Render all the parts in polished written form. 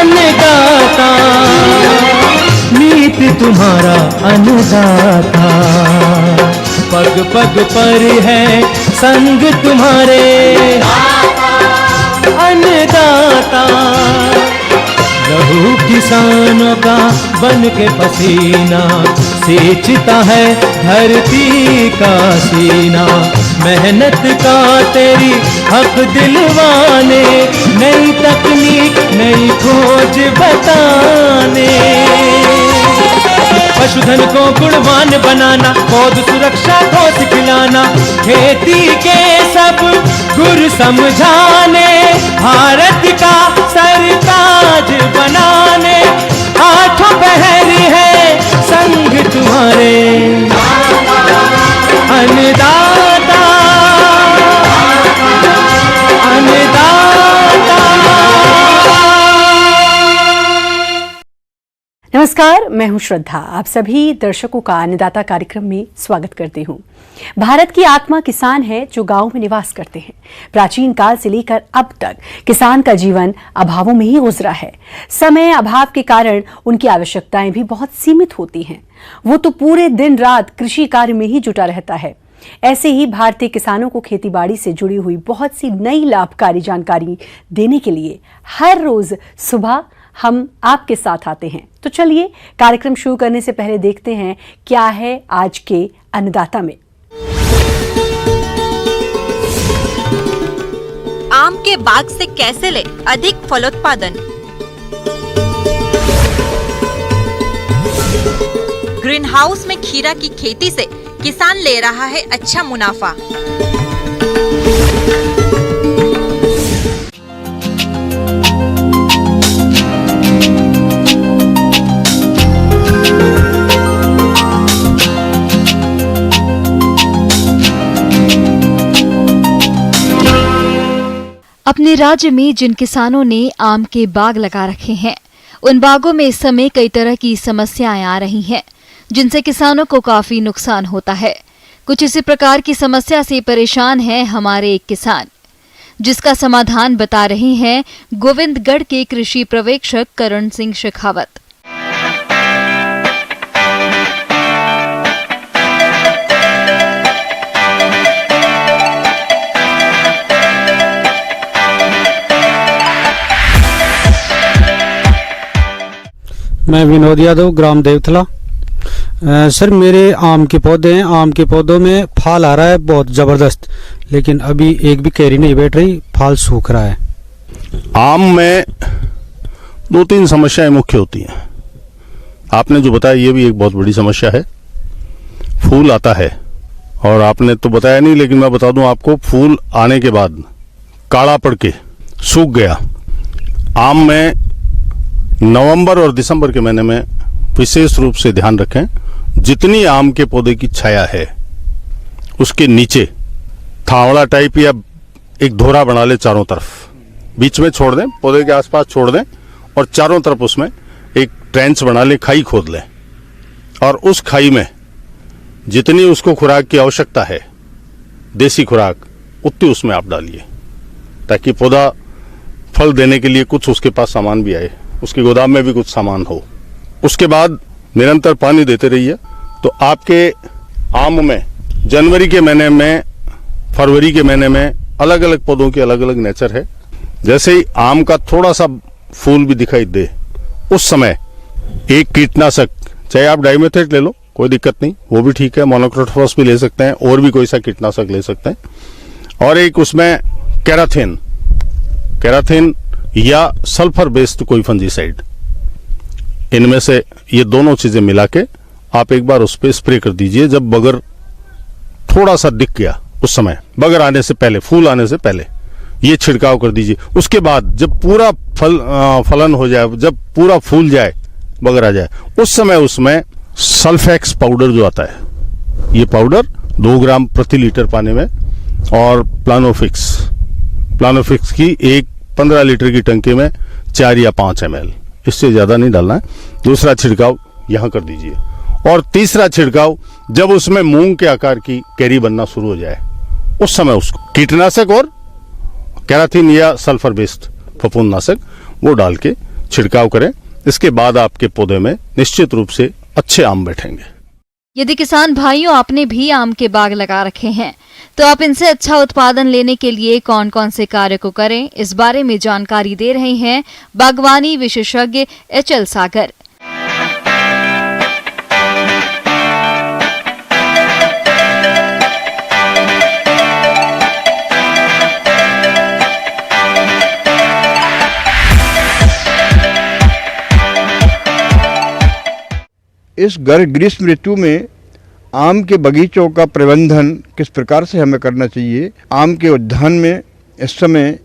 अन्नदाता, नीत तुम्हारा अन्नदाता। पग पग पर है संग तुम्हारे अन्नदाता। लहू किसानों का बन के पसीना सींचता है धरती का सीना। मेहनत का तेरी हक दिलवाने, नई तकनीक नई खोज बताने। पशुधन को गुणवान बनाना, पौध सुरक्षा को सिखलाना, खेती के सब गुर समझाने, भारत का सरताज बनाने। आठों पहर है संग तुम्हारे अन्नदाता, अन्नदाता। नमस्कार, मैं हूं श्रद्धा। आप सभी दर्शकों का अन्नदाता कार्यक्रम में स्वागत करती हूं। भारत की आत्मा किसान है जो गांव में निवास करते हैं। प्राचीन काल से लेकर अब तक किसान का जीवन अभावों में ही गुजरा है। समय अभाव के कारण उनकी आवश्यकताएं भी बहुत सीमित होती हैं। वो तो पूरे दिन रात कृषि कार्य में ही जुटा रहता है। ऐसे ही भारतीय किसानों को खेतीबाड़ी से जुड़ी हुई बहुत सी नई लाभकारी जानकारी देने के लिए हर रोज सुबह हम आपके साथ आते हैं। तो चलिए कार्यक्रम शुरू करने से पहले देखते हैं क्या है आज के अन्नदाता में। आम के बाग से कैसे ले अधिक फलोत्पादन। ग्रीन हाउस में खीरा की खेती से किसान ले रहा है अच्छा मुनाफा। अपने राज्य में जिन किसानों ने आम के बाग लगा रखे हैं, उन बागों में इस समय कई तरह की समस्याएं आ रही हैं, जिनसे किसानों को काफी नुकसान होता है। कुछ इसी प्रकार की समस्या से परेशान है हमारे एक किसान, जिसका समाधान बता रहे हैं गोविंदगढ़ के कृषि पर्यवेक्षक करण सिंह शेखावत। मैं विनोद यादव, ग्राम देवथला। सर, मेरे आम के पौधे हैं। आम के पौधों में फल आ रहा है बहुत ज़बरदस्त, लेकिन अभी एक भी कैरी नहीं बैठ रही, फल सूख रहा है। आम में दो तीन समस्याएं मुख्य होती हैं। आपने जो बताया ये भी एक बहुत बड़ी समस्या है। फूल आता है और आपने तो बताया नहीं, लेकिन मैं बता दूं आपको, फूल आने के बाद काला पड़ के सूख गया। आम में नवंबर और दिसंबर के महीने में विशेष रूप से ध्यान रखें, जितनी आम के पौधे की छाया है उसके नीचे थावड़ा टाइप या एक धोरा बना ले, चारों तरफ बीच में छोड़ दें, पौधे के आसपास छोड़ दें और चारों तरफ उसमें एक ट्रेंच बना ले, खाई खोद लें और उस खाई में जितनी उसको खुराक की आवश्यकता है, देसी खुराक, उतनी उसमें आप डालिए, ताकि पौधा फल देने के लिए कुछ उसके पास सामान भी आए, उसके गोदाम में भी कुछ सामान हो। उसके बाद निरंतर पानी देते रहिए। तो आपके आम में जनवरी के महीने में, फरवरी के महीने में अलग अलग पौधों की अलग अलग नेचर है। जैसे ही आम का थोड़ा सा फूल भी दिखाई दे, उस समय एक कीटनाशक, चाहे आप डाइमेथेट ले लो, कोई दिक्कत नहीं, वो भी ठीक है, मोनोक्रोटोफॉस भी ले सकते हैं, और भी कोई सा कीटनाशक ले सकते हैं। और एक उसमें कैराथिन या सल्फर बेस्ड कोई फंजीसाइड, इनमें से ये दोनों चीजें मिला के आप एक बार उस पर स्प्रे कर दीजिए। जब बगर थोड़ा सा दिख गया, उस समय बगर आने से पहले, फूल आने से पहले ये छिड़काव कर दीजिए। उसके बाद जब पूरा फलन हो जाए, जब पूरा फूल जाए, बगर आ जाए, उस समय उसमें सल्फेक्स पाउडर जो आता है, ये पाउडर 2 ग्राम प्रति लीटर पानी में, और प्लानोफिक्स की एक 15 लीटर की टंकी में 4 या 5 ml, इससे ज्यादा नहीं डालना है। दूसरा छिड़काव यहां कर दीजिए। और तीसरा छिड़काव जब उसमें मूंग के आकार की कैरी बनना शुरू हो जाए, उस समय उसको कीटनाशक और कैराथिन या सल्फर बेस्ड फफूंदनाशक वो डाल के छिड़काव करें। इसके बाद आपके पौधे में निश्चित रूप से अच्छे आम बैठेंगे। यदि किसान भाइयों आपने भी आम के बाग लगा रखे हैं तो आप इनसे अच्छा उत्पादन लेने के लिए कौन कौन से कार्य को करें, इस बारे में जानकारी दे रहे हैं बागवानी विशेषज्ञ HL सागर। इस ग्रीष्म ऋतु में आम के बगीचों का प्रबंधन किस प्रकार से हमें करना चाहिए। आम के उद्यान में इस समय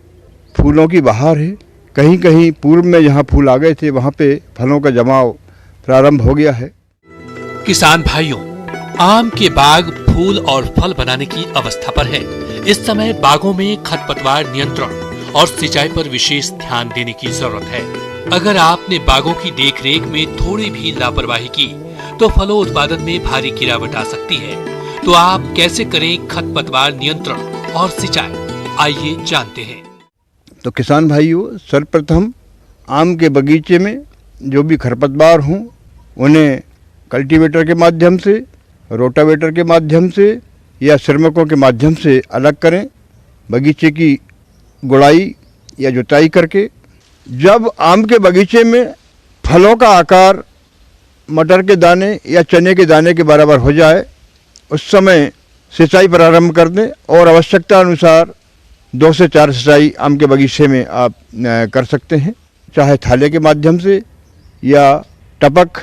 फूलों की बहार है। कहीं कहीं पूर्व में जहाँ फूल आ गए थे वहाँ पे फलों का जमाव प्रारंभ हो गया है। किसान भाइयों, आम के बाग फूल और फल बनाने की अवस्था पर है। इस समय बागों में खरपतवार नियंत्रण और सिंचाई पर विशेष ध्यान देने की जरूरत है। अगर आपने बागों की देखरेख में थोड़ी भी लापरवाही की तो फलों उत्पादन में भारी गिरावट आ सकती है। तो आप कैसे करें खरपतवार नियंत्रण और सिंचाई, आइए जानते हैं। तो किसान भाइयों, सर्वप्रथम आम के बगीचे में जो भी खरपतवार हों उन्हें कल्टीवेटर के माध्यम से, रोटावेटर के माध्यम से या श्रमिकों के माध्यम से अलग करें। बगीचे की गुड़ाई या जुताई करके जब आम के बगीचे में फलों का आकार मटर के दाने या चने के दाने के बराबर हो जाए उस समय सिंचाई प्रारंभ कर दें और आवश्यकता अनुसार 2 से 4 सिंचाई आम के बगीचे में आप कर सकते हैं, चाहे थाले के माध्यम से या टपक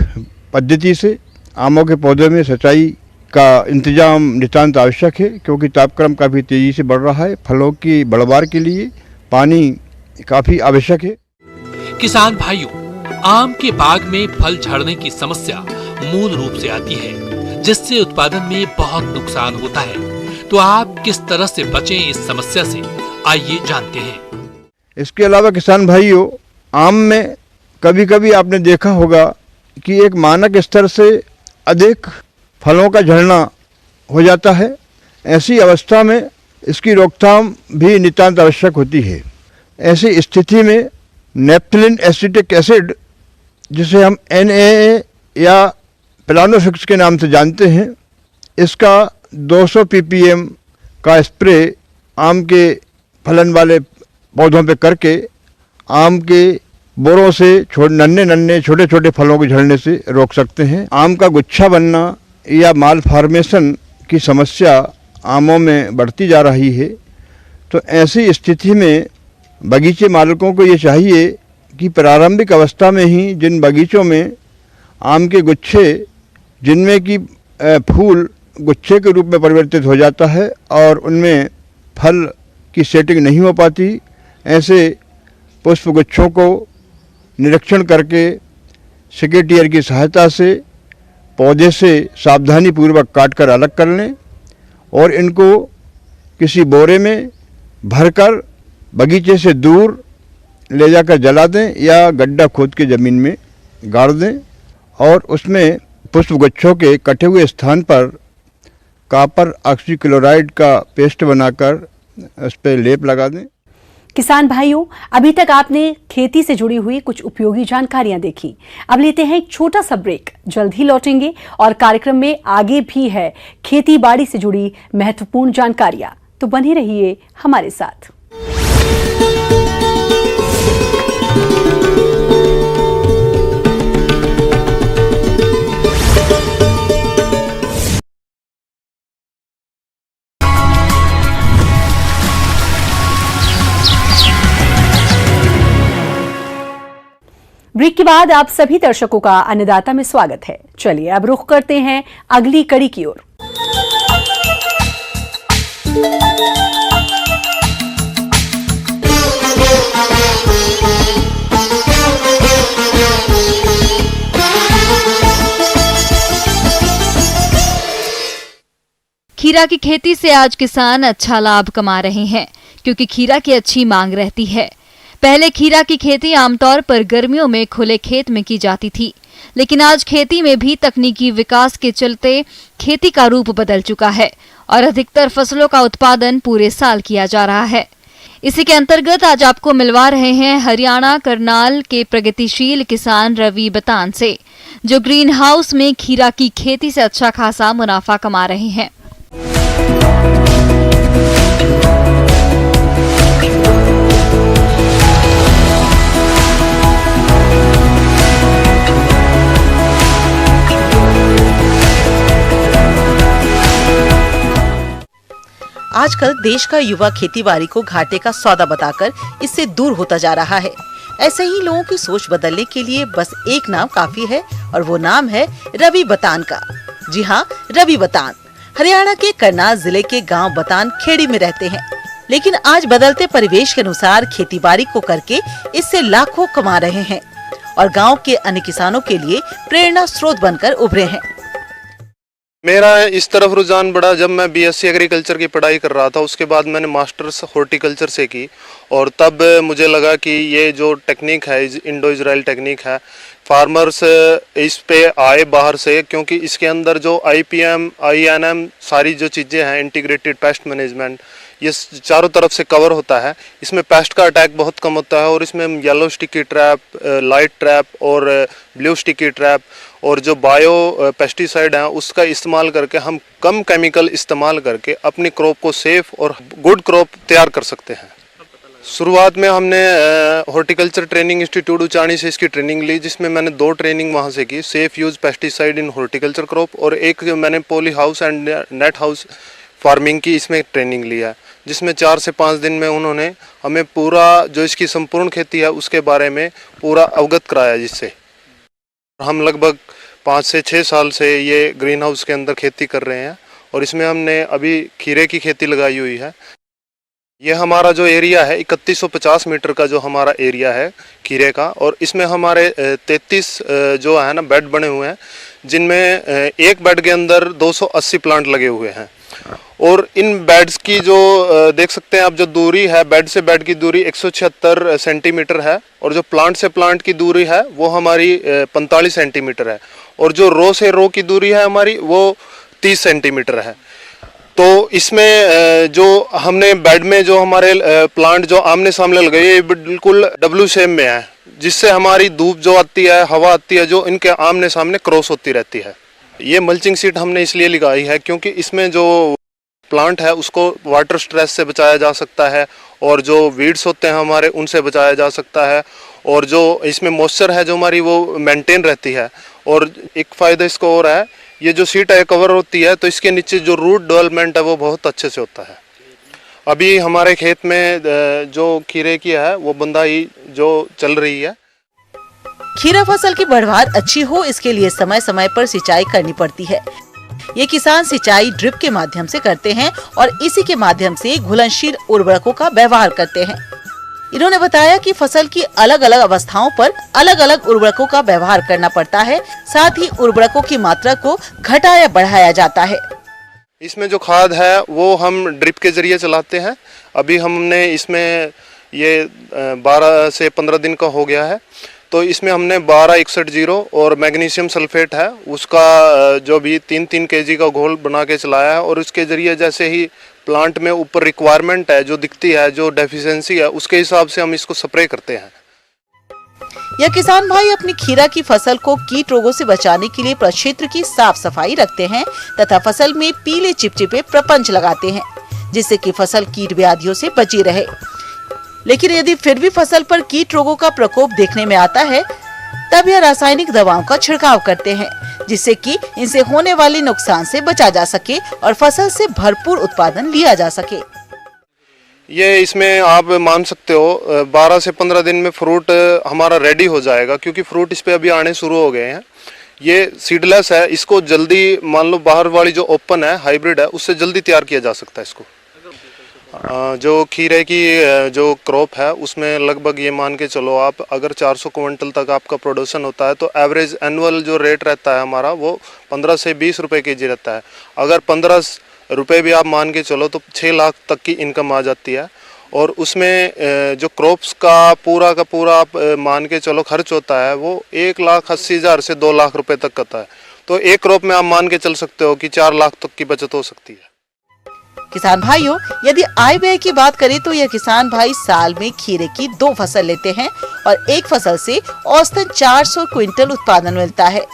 पद्धति से। आमों के पौधों में सिंचाई का इंतजाम नितांत आवश्यक है क्योंकि तापक्रम काफ़ी तेज़ी से बढ़ रहा है। फलों की बढ़वार के लिए पानी काफ़ी आवश्यक है। किसान भाइयों, आम के बाग में फल झड़ने की समस्या मूल रूप से आती है जिससे उत्पादन में बहुत नुकसान होता है। तो आप किस तरह से बचें इस समस्या से, आइए जानते हैं। इसके अलावा किसान भाइयों, आम में कभी कभी आपने देखा होगा कि एक मानक स्तर से अधिक फलों का झड़ना हो जाता है। ऐसी अवस्था में इसकी रोकथाम भी नितांत आवश्यक होती है। ऐसी स्थिति में नेप्थलीन एसिटिक एसिड, जिसे हम NAA या प्लानोफिक्स के नाम से जानते हैं, इसका 200 ppm का स्प्रे आम के फलन वाले पौधों पे करके आम के बोरों से नन्हे छोटे छोटे फलों को झड़ने से रोक सकते हैं। आम का गुच्छा बनना या माल फॉर्मेशन की समस्या आमों में बढ़ती जा रही है। तो ऐसी स्थिति में बगीचे मालिकों को ये चाहिए कि प्रारंभिक अवस्था में ही जिन बगीचों में आम के गुच्छे जिनमें कि फूल गुच्छे के रूप में परिवर्तित हो जाता है और उनमें फल की सेटिंग नहीं हो पाती, ऐसे पुष्प गुच्छों को निरीक्षण करके सेकेटियर की सहायता से पौधे से सावधानी पूर्वक काटकर अलग कर लें और इनको किसी बोरे में भरकर बगीचे से दूर ले जाकर जला दें या गड्ढा खोद के ज़मीन में गाड़ दें और उसमें पुष्प गुच्छों के कटे हुए स्थान पर कॉपर ऑक्सीक्लोराइड का पेस्ट बनाकर उस पर लेप लगा दें। किसान भाइयों, अभी तक आपने खेती से जुड़ी हुई कुछ उपयोगी जानकारियां देखी। अब लेते हैं एक छोटा सा ब्रेक, जल्द ही लौटेंगे और कार्यक्रम में आगे भी है खेती बाड़ी से जुड़ी महत्वपूर्ण जानकारियां, तो बने रहिए हमारे साथ। ब्रेक के बाद आप सभी दर्शकों का अन्नदाता में स्वागत है। चलिए अब रुख करते हैं अगली कड़ी की ओर। खीरा की खेती से आज किसान अच्छा लाभ कमा रहे हैं क्योंकि खीरा की अच्छी मांग रहती है। पहले खीरा की खेती आमतौर पर गर्मियों में खुले खेत में की जाती थी, लेकिन आज खेती में भी तकनीकी विकास के चलते खेती का रूप बदल चुका है और अधिकतर फसलों का उत्पादन पूरे साल किया जा रहा है। इसी के अंतर्गत आज आपको मिलवा रहे हैं हरियाणा करनाल के प्रगतिशील किसान रवि बतान से, जो ग्रीन हाउस में खीरा की खेती से अच्छा खासा मुनाफा कमा रहे हैं। आजकल देश का युवा खेतीबाड़ी को घाटे का सौदा बताकर इससे दूर होता जा रहा है। ऐसे ही लोगों की सोच बदलने के लिए बस एक नाम काफी है और वो नाम है रवि बतान का। जी हाँ, रवि बतान हरियाणा के करनाल जिले के गांव बतान खेड़ी में रहते हैं, लेकिन आज बदलते परिवेश के अनुसार खेतीबाड़ी को करके इससे लाखों कमा रहे हैं और गाँव के अन्य किसानों के लिए प्रेरणा स्रोत बनकर उभरे हैं। मेरा इस तरफ रुझान बढ़ा जब मैं बीएससी एग्रीकल्चर की पढ़ाई कर रहा था। उसके बाद मैंने मास्टर्स हॉर्टिकल्चर से की और तब मुझे लगा कि ये जो टेक्निक है, इंडो इजराइल टेक्निक है, फार्मर्स इस पे आए बाहर से, क्योंकि इसके अंदर जो IPM, INM सारी जो चीज़ें हैं, इंटीग्रेटेड पेस्ट मैनेजमेंट, ये चारों तरफ से कवर होता है। इसमें पेस्ट का अटैक बहुत कम होता है और इसमें yellow sticky trap, light trap और ब्लू स्टिकी ट्रैप और जो बायो पेस्टिसाइड हैं उसका इस्तेमाल करके हम कम केमिकल इस्तेमाल करके अपनी क्रॉप को सेफ और गुड क्रॉप तैयार कर सकते हैं। शुरुआत में हमने हॉर्टिकल्चर ट्रेनिंग इंस्टीट्यूट उचानी से इसकी ट्रेनिंग ली, जिसमें मैंने 2 ट्रेनिंग वहाँ से की, सेफ यूज पेस्टिसाइड इन हॉर्टिकल्चर क्रॉप, और एक मैंने poly house and net house farming की इसमें ट्रेनिंग लिया, जिसमें 4 से 5 दिन में उन्होंने हमें पूरा जो इसकी संपूर्ण खेती है उसके बारे में पूरा अवगत कराया, जिससे हम लगभग 5 से 6 साल से ये ग्रीन हाउस के अंदर खेती कर रहे हैं और इसमें हमने अभी खीरे की खेती लगाई हुई है। ये हमारा जो एरिया है 3150 मीटर का जो हमारा एरिया है खीरे का, और इसमें हमारे 33 जो है ना बेड बने हुए हैं, जिनमें एक बेड के अंदर 280 प्लांट लगे हुए हैं। और इन बेड्स की जो देख सकते हैं आप, जो दूरी है बेड से बेड की दूरी 176 सेंटीमीटर है और जो प्लांट से प्लांट की दूरी है वो हमारी 45 सेंटीमीटर है, और जो रो से रो की दूरी है हमारी वो 30 सेंटीमीटर है। तो इसमें जो हमने बेड में जो हमारे प्लांट जो आमने सामने लगाए, ये बिल्कुल W शेप में है, जिससे हमारी धूप जो आती है, हवा आती है, जो इनके आमने सामने क्रॉस होती रहती है। ये मल्चिंग शीट हमने इसलिए लगाई है क्योंकि इसमें जो प्लांट है उसको वाटर स्ट्रेस से बचाया जा सकता है, और जो वीड्स होते हैं हमारे उनसे बचाया जा सकता है, और जो इसमें मॉइस्चर है जो हमारी वो मेंटेन रहती है। और एक फ़ायदा इसको और है, ये जो शीट है कवर होती है तो इसके नीचे जो रूट डेवलपमेंट है वो बहुत अच्छे से होता है। अभी हमारे खेत में जो खीरे की है वो बंदाई जो चल रही है। खीरा फसल की बढ़वार अच्छी हो, इसके लिए समय समय पर सिंचाई करनी पड़ती है। ये किसान सिंचाई ड्रिप के माध्यम से करते हैं और इसी के माध्यम से घुलनशील उर्वरकों का व्यवहार करते हैं। इन्होंने बताया कि फसल की अलग अलग अवस्थाओं पर अलग अलग उर्वरकों का व्यवहार करना पड़ता है, साथ ही उर्वरकों की मात्रा को घटाया बढ़ाया जाता है। इसमें जो खाद है वो हम ड्रिप के जरिए चलाते हैं। अभी हमने इसमें ये 12 से 15 दिन का हो गया है, तो इसमें हमने 1261 और मैग्नीशियम सल्फेट है उसका जो भी 3-3 kg का घोल बना के चलाया है, और उसके जरिए जैसे ही प्लांट में ऊपर रिक्वायरमेंट है जो दिखती है, जो डेफिशिएंसी है, उसके हिसाब से हम इसको स्प्रे करते हैं। यह किसान भाई अपनी खीरा की फसल को कीट रोगों से बचाने के लिए प्रक्षेत्र की साफ सफाई रखते हैं तथा फसल में पीले चिपचिपे प्रपंच लगाते हैं, जिससे कि फसल कीट व्याधियों से बची रहे। लेकिन यदि फिर भी फसल पर कीट रोगों का प्रकोप देखने में आता है, तब यह रासायनिक दवाओं का छिड़काव करते हैं, जिससे कि इनसे होने वाले नुकसान से बचा जा सके और फसल से भरपूर उत्पादन लिया जा सके। ये इसमें आप मान सकते हो 12 से 15 दिन में फ्रूट हमारा रेडी हो जाएगा, क्योंकि फ्रूट इस पे अभी आने शुरू हो गए हैं। ये सीडलेस है, इसको जल्दी मान लो बाहर वाली जो ओपन है हाइब्रिड है उससे जल्दी तैयार किया जा सकता है इसको। जो खीरे की जो क्रॉप है उसमें लगभग ये मान के चलो आप, अगर 400 क्विंटल तक आपका प्रोडक्शन होता है तो एवरेज एनुअल जो रेट रहता है हमारा वो 15 से 20 रुपए केजी रहता है। अगर 15 रुपए भी आप मान के चलो तो 6 लाख तक की इनकम आ जाती है, और उसमें जो क्रॉप्स का पूरा आप मान के चलो खर्च होता है वो 1,80,000 से 2 लाख रुपए तक का है। तो एक क्रॉप में आप मान के चल सकते हो कि 4 लाख तक की बचत हो सकती है। किसान भाइयों, यदि आय व्यय की बात करें तो यह किसान भाई साल में खीरे की 2 फसल लेते हैं और एक फसल से औसतन 400 क्विंटल उत्पादन मिलता है।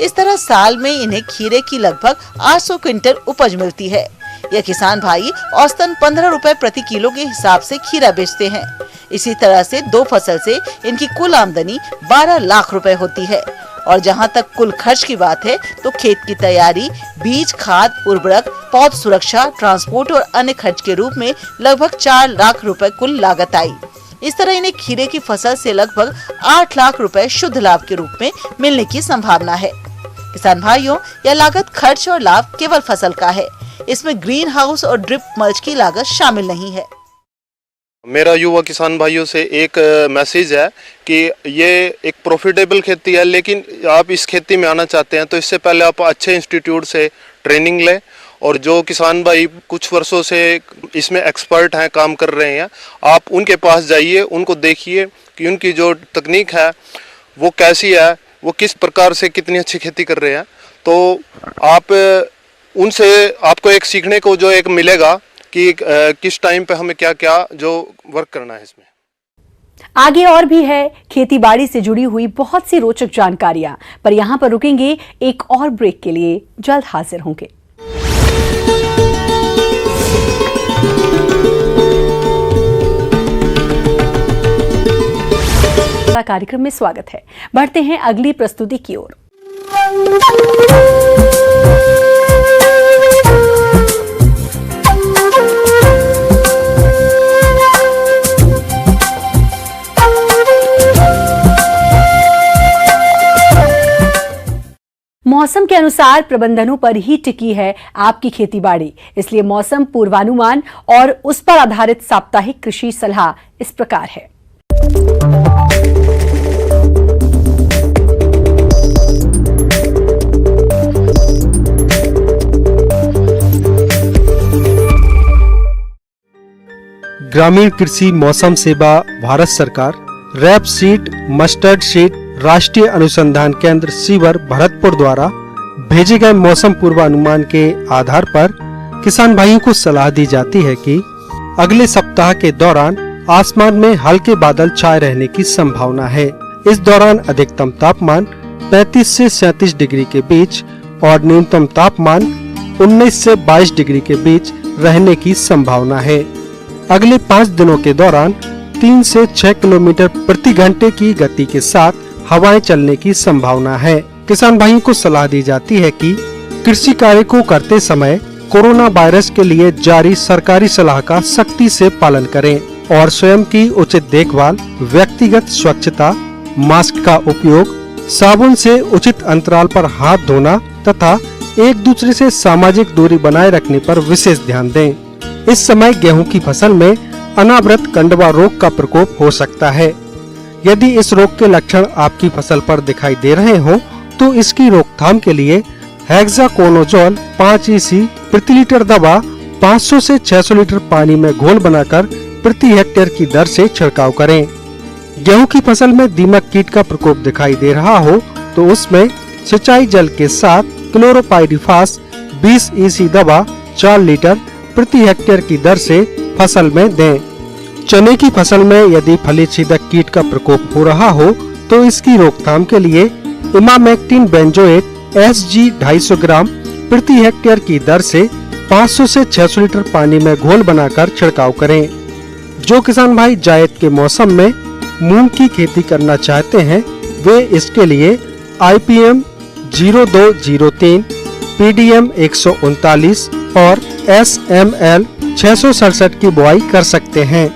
इस तरह साल में इन्हें खीरे की लगभग 800 क्विंटल उपज मिलती है। यह किसान भाई औसतन 15 रुपए प्रति किलो के हिसाब से खीरा बेचते हैं। इसी तरह से 2 फसल से इनकी कुल आमदनी 12 लाख रुपए होती है। और जहां तक कुल खर्च की बात है तो खेत की तैयारी, बीज, खाद, उर्वरक, पौध सुरक्षा, ट्रांसपोर्ट और अन्य खर्च के रूप में लगभग 4 लाख रुपए कुल लागत आई। इस तरह इन्हें खीरे की फसल से लगभग 8 लाख रुपए शुद्ध लाभ के रूप में मिलने की संभावना है। किसान भाइयों, यह लागत खर्च और लाभ केवल फसल का है। इसमें ग्रीन हाउस और ड्रिप मल्च की लागत शामिल नहीं है। मेरा युवा किसान भाइयों से एक मैसेज है कि ये एक प्रॉफिटेबल खेती है, लेकिन आप इस खेती में आना चाहते हैं तो इससे पहले आप अच्छे इंस्टीट्यूट से ट्रेनिंग लें। और जो किसान भाई कुछ वर्षों से इसमें एक्सपर्ट हैं, काम कर रहे हैं, आप उनके पास जाइए, उनको देखिए कि उनकी जो तकनीक है वो कैसी है, वो किस प्रकार से कितनी अच्छी खेती कर रहे हैं। तो आप उनसे आपको एक सीखने को जो एक मिलेगा कि किस टाइम पे हमें क्या क्या जो वर्क करना है इसमें। आगे और भी है खेती बाड़ी से जुड़ी हुई बहुत सी रोचक जानकारियां, पर यहां पर रुकेंगे एक और ब्रेक के लिए। जल्द हाजिर होंगे। कार्यक्रम में स्वागत है। बढ़ते हैं अगली प्रस्तुति की ओर। मौसम के अनुसार प्रबंधनों पर ही टिकी है आपकी खेतीबाड़ी, इसलिए मौसम पूर्वानुमान और उस पर आधारित साप्ताहिक कृषि सलाह इस प्रकार है। ग्रामीण कृषि मौसम सेवा भारत सरकार, रैप सीड, मस्टर्ड सीड, राष्ट्रीय अनुसंधान केंद्र सीवर भरतपुर द्वारा भेजे गए मौसम पूर्वानुमान के आधार पर किसान भाइयों को सलाह दी जाती है कि अगले सप्ताह के दौरान आसमान में हल्के बादल छाए रहने की संभावना है। इस दौरान अधिकतम तापमान 35 से 37 डिग्री के बीच और न्यूनतम तापमान 19 से 22 डिग्री के बीच रहने की संभावना है। अगले 5 दिनों के दौरान 3 से 6 किलोमीटर प्रति घंटे की गति के साथ हवाएं चलने की संभावना है। किसान भाइयों को सलाह दी जाती है कि कृषि कार्य को करते समय कोरोना वायरस के लिए जारी सरकारी सलाह का सख्ती से पालन करें और स्वयं की उचित देखभाल, व्यक्तिगत स्वच्छता, मास्क का उपयोग, साबुन से उचित अंतराल पर हाथ धोना तथा एक दूसरे से सामाजिक दूरी बनाए रखने पर विशेष ध्यान दें। इस समय गेहूं की फसल में अनावृत कंडवा रोग का प्रकोप हो सकता है। यदि इस रोग के लक्षण आपकी फसल पर दिखाई दे रहे हो तो इसकी रोकथाम के लिए हेक्साकोनाजोल 5 EC प्रति लीटर दवा 500 से 600 लीटर पानी में घोल बनाकर प्रति हेक्टेयर की दर से छिड़काव करें। गेहूं की फसल में दीमक कीट का प्रकोप दिखाई दे रहा हो तो उसमें सिंचाई जल के साथ क्लोरोपाइरिफास 20 EC दवा 4 लीटर प्रति हेक्टेयर की दर से फसल में दें। चने की फसल में यदि फली छेदक कीट का प्रकोप हो रहा हो तो इसकी रोकथाम के लिए इमामेक्टिन बेंजोएट SG 250 ग्राम प्रति हेक्टेयर की दर से 500 से 600 लीटर पानी में घोल बनाकर छिड़काव करें। जो किसान भाई जायद के मौसम में मूंग की खेती करना चाहते हैं वे इसके लिए IPM 0203, PDM 139 और SML 667 की बुआई कर सकते हैं।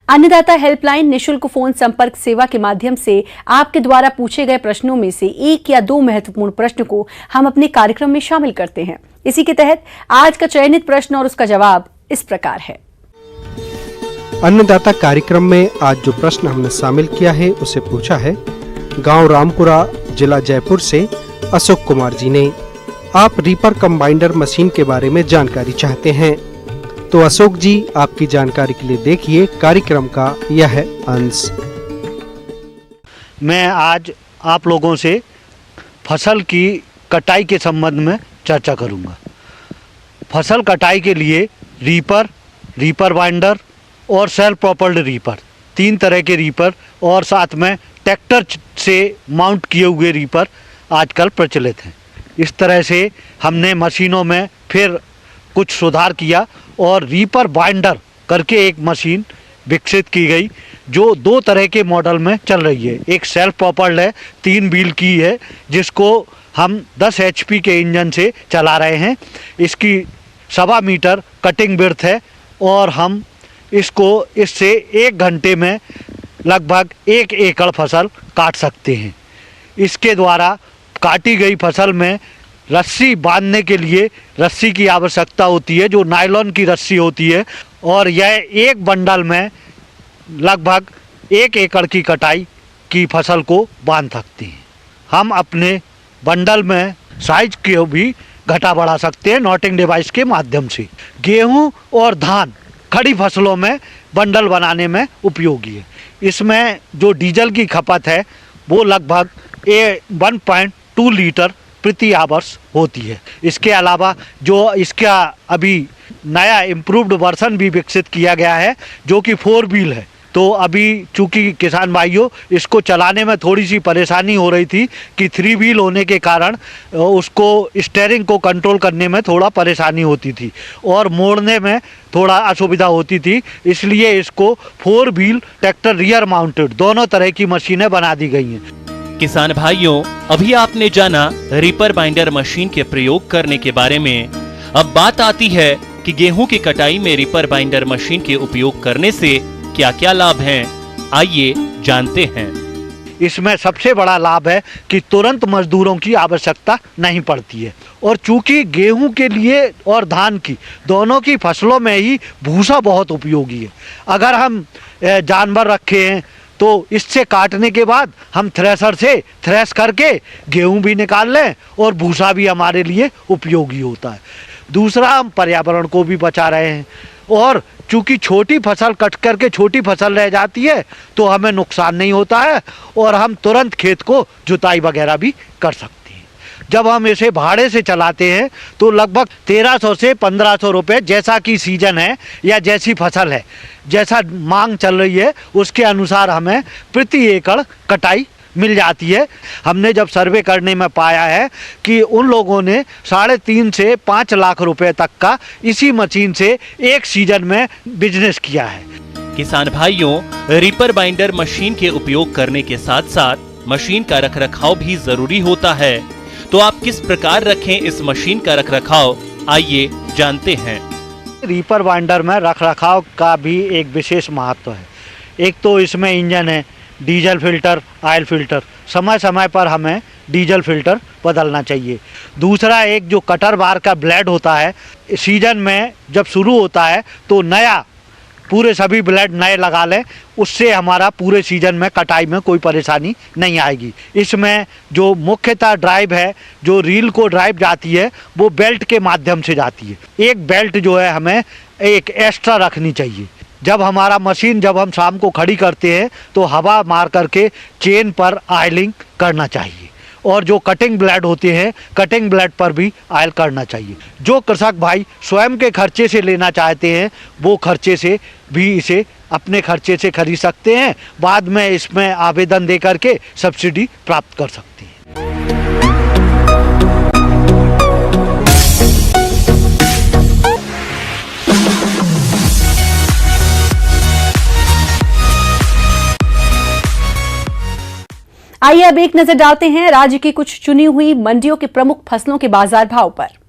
अन्नदाता हेल्पलाइन निशुल्क फोन संपर्क सेवा के माध्यम से आपके द्वारा पूछे गए प्रश्नों में से 1 या 2 महत्वपूर्ण प्रश्न को हम अपने कार्यक्रम में शामिल करते हैं। इसी के तहत आज का चयनित प्रश्न और उसका जवाब इस प्रकार है। अन्नदाता कार्यक्रम में आज जो प्रश्न हमने शामिल किया है उसे पूछा है गांव रामपुरा, जिला जयपुर से अशोक कुमार जी ने। आप रीपर कंबाइनर मशीन के बारे में जानकारी चाहते हैं तो अशोक जी आपकी जानकारी के लिए देखिए कार्यक्रम का यह अंश। मैं आज आप लोगों से फसल की कटाई के संबंध में चर्चा करूंगा। फसल कटाई के लिए रीपर, रीपर बाइंडर और सेल्फ प्रोपल्ड रीपर, 3 तरह के रीपर और साथ में ट्रैक्टर से माउंट किए हुए रीपर आजकल प्रचलित हैं। इस तरह से हमने मशीनों में फिर कुछ सुधार किया और रीपर बाइंडर करके एक मशीन विकसित की गई जो 2 तरह के मॉडल में चल रही है। एक सेल्फ प्रोपल्ड है, 3 व्हील की है, जिसको हम 10 HP के इंजन से चला रहे हैं। इसकी 1.25 मीटर कटिंग विड्थ है और हम इससे 1 घंटे में लगभग 1 एकड़ फसल काट सकते हैं। इसके द्वारा काटी गई फसल में रस्सी बांधने के लिए रस्सी की आवश्यकता होती है, जो नायलॉन की रस्सी होती है, और यह एक बंडल में लगभग 1 एकड़ की कटाई की फसल को बांध सकते हैं। हम अपने बंडल में साइज को भी घटा बढ़ा सकते हैं नॉटिंग डिवाइस के माध्यम से। गेहूं और धान खड़ी फसलों में बंडल बनाने में उपयोगी है। इसमें जो डीजल की खपत है वो लगभग 1.2 लीटर प्रति आवर्स होती है। इसके अलावा जो इसका अभी नया इम्प्रूव्ड वर्जन भी विकसित किया गया है जो कि 4 व्हील है। तो अभी चूंकि किसान भाइयों इसको चलाने में थोड़ी सी परेशानी हो रही थी कि 3 व्हील होने के कारण उसको स्टीयरिंग को कंट्रोल करने में थोड़ा परेशानी होती थी और मोड़ने में थोड़ा असुविधा होती थी, इसलिए इसको 4 व्हील ट्रैक्टर रियर माउंटेड दोनों तरह की मशीनें बना दी गई हैं। किसान भाइयों, अभी आपने जाना रीपर बाइंडर मशीन के प्रयोग करने के बारे में। अब बात आती है कि गेहूं की कटाई में रीपर बाइंडर मशीन के उपयोग करने से क्या क्या लाभ हैं, आइए जानते हैं। इसमें सबसे बड़ा लाभ है कि तुरंत मजदूरों की आवश्यकता नहीं पड़ती है और चूंकि गेहूं के लिए और धान की दोनों की फसलों में ही भूसा बहुत उपयोगी है। अगर हम जानवर रखे हैं तो इससे काटने के बाद हम थ्रेशर से थ्रेश करके गेहूं भी निकाल लें और भूसा भी हमारे लिए उपयोगी होता है। दूसरा, हम पर्यावरण को भी बचा रहे हैं और चूंकि छोटी फसल कट करके छोटी फसल रह जाती है तो हमें नुकसान नहीं होता है और हम तुरंत खेत को जुताई वगैरह भी कर सकते हैं। जब हम इसे भाड़े से चलाते हैं तो लगभग 1300 से 1500 रुपये, जैसा कि सीजन है या जैसी फसल है, जैसा मांग चल रही है उसके अनुसार हमें प्रति एकड़ कटाई मिल जाती है। हमने जब सर्वे करने में पाया है कि उन लोगों ने 3.5 से 5 लाख रुपए तक का इसी मशीन से एक सीजन में बिजनेस किया है। किसान भाइयों, रीपर बाइंडर मशीन के उपयोग करने के साथ साथ मशीन का रखरखाव भी जरूरी होता है। तो आप किस प्रकार रखें इस मशीन का रखरखाव, आइए जानते हैं। रीपर बाइंडर में रखरखाव का भी एक विशेष महत्व है। एक तो इसमें इंजन है, डीजल फिल्टर, ऑयल फिल्टर, समय समय पर हमें डीजल फिल्टर बदलना चाहिए। दूसरा, एक जो कटर बार का ब्लेड होता है, सीजन में जब शुरू होता है तो नया पूरे सभी ब्लेड नए लगा लें, उससे हमारा पूरे सीजन में कटाई में कोई परेशानी नहीं आएगी। इसमें जो मुख्यतः ड्राइव है, जो रील को ड्राइव जाती है वो बेल्ट के माध्यम से जाती है। एक बेल्ट जो है हमें एक एक्स्ट्रा रखनी चाहिए। जब हमारा मशीन जब हम शाम को खड़ी करते हैं तो हवा मार करके चेन पर ऑयलिंग करना चाहिए और जो कटिंग ब्लेड होते हैं कटिंग ब्लेड पर भी ऑयल करना चाहिए। जो कृषक भाई स्वयं के खर्चे से लेना चाहते हैं वो खर्चे से भी इसे अपने खर्चे से खरीद सकते हैं, बाद में इसमें आवेदन दे करके सब्सिडी प्राप्त कर सकते हैं। आइए अब एक नजर डालते हैं राज्य की कुछ चुनी हुई मंडियों के प्रमुख फसलों के बाजार भाव पर।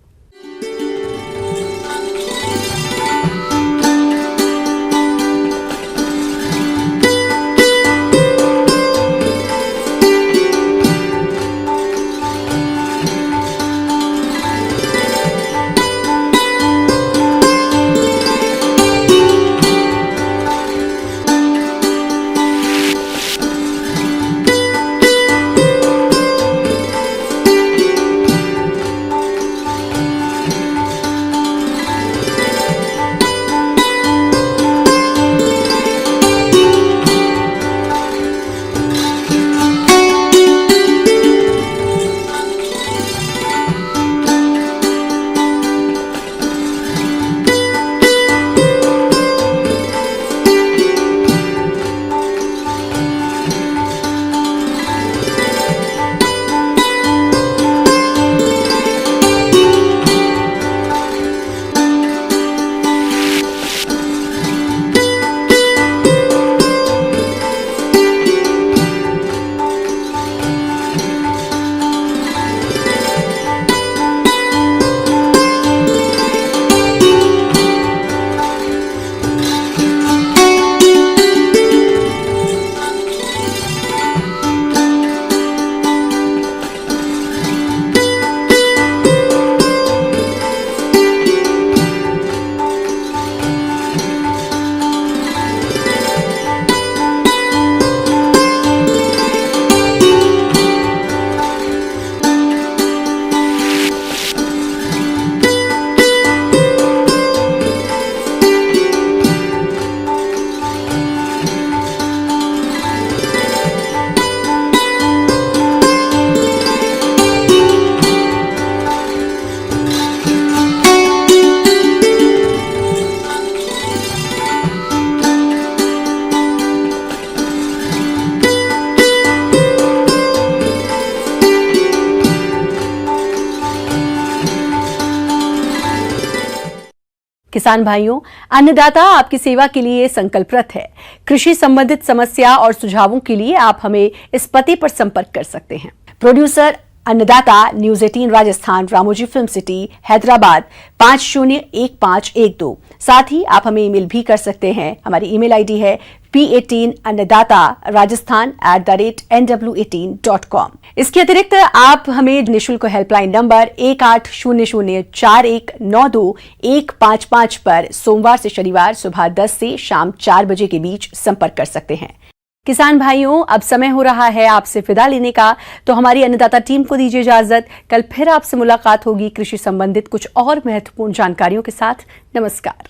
किसान भाइयों, अन्नदाता आपकी सेवा के लिए संकल्परत है। कृषि संबंधित समस्या और सुझावों के लिए आप हमें इस पते पर संपर्क कर सकते हैं। प्रोड्यूसर अन्नदाता, news 18 Rajasthan, Ramoji film city, Hyderabad 501512। साथ ही आप हमें ईमेल भी कर सकते हैं। हमारी ईमेल आईडी है p18annadatarajasthan@nw18.com। इसके अतिरिक्त आप हमें निःशुल्क हेल्पलाइन नंबर 18004192 पर सोमवार से शनिवार सुबह 10 से शाम 4 बजे के बीच संपर्क कर सकते हैं। किसान भाइयों, अब समय हो रहा है आपसे विदा लेने का, तो हमारी अन्नदाता टीम को दीजिए इजाजत। कल फिर आपसे मुलाकात होगी कृषि संबंधित कुछ और महत्वपूर्ण जानकारियों के साथ। नमस्कार।